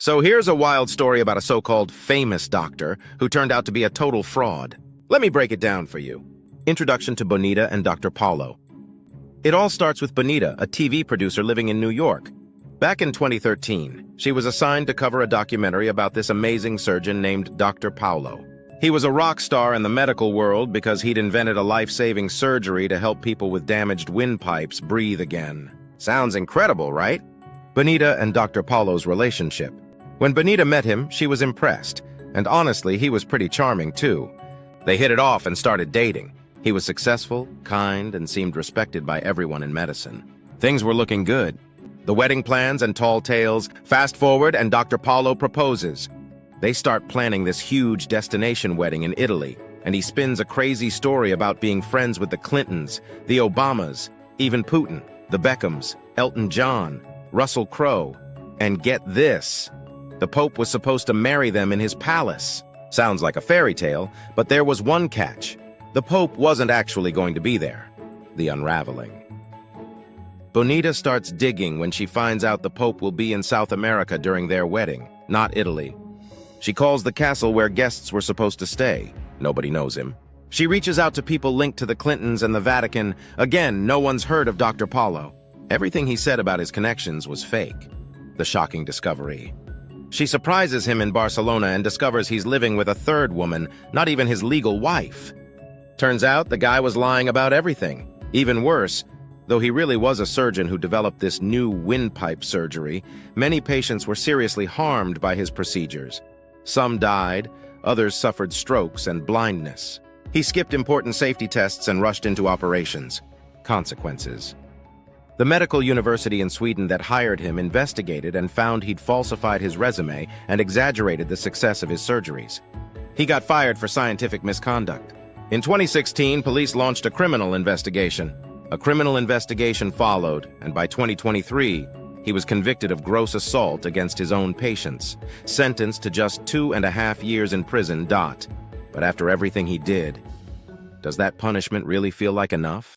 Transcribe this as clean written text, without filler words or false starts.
So here's a wild story about a so-called famous doctor who turned out to be a total fraud. Let me break it down for you. Introduction to Bonita and Dr. Paulo. It all starts with Bonita, a TV producer living in New York. Back in 2013, she was assigned to cover a documentary about this amazing surgeon named Dr. Paulo. He was a rock star in the medical world because he'd invented a life-saving surgery to help people with damaged windpipes breathe again. Sounds incredible, right? Bonita and Dr. Paulo's relationship. When Bonita met him, she was impressed, and honestly, he was pretty charming too. They hit it off and started dating. He was successful, kind, and seemed respected by everyone in medicine. Things were looking good. The wedding plans and tall tales. Fast forward, and Dr. Paulo proposes. They start planning this huge destination wedding in Italy, and he spins a crazy story about being friends with the Clintons, the Obamas, even Putin, the Beckhams, Elton John, Russell Crowe. And get this, the Pope was supposed to marry them in his palace. Sounds like a fairy tale, but there was one catch. The Pope wasn't actually going to be there. The unraveling. Bonita starts digging when she finds out the Pope will be in South America during their wedding, not Italy. She calls the castle where guests were supposed to stay. Nobody knows him. She reaches out to people linked to the Clintons and the Vatican. Again, no one's heard of Dr. Paulo. Everything he said about his connections was fake. The shocking discovery. She surprises him in Barcelona and discovers he's living with a third woman, not even his legal wife. Turns out the guy was lying about everything. Even worse, though he really was a surgeon who developed this new windpipe surgery, many patients were seriously harmed by his procedures. Some died, others suffered strokes and blindness. He skipped important safety tests and rushed into operations. Consequences. The medical university in Sweden that hired him investigated and found he'd falsified his resume and exaggerated the success of his surgeries. He got fired for scientific misconduct. In 2016, police launched a criminal investigation. A criminal investigation followed, and by 2023, he was convicted of gross assault against his own patients, sentenced to just 2.5 years in prison. But after everything he did, does that punishment really feel like enough?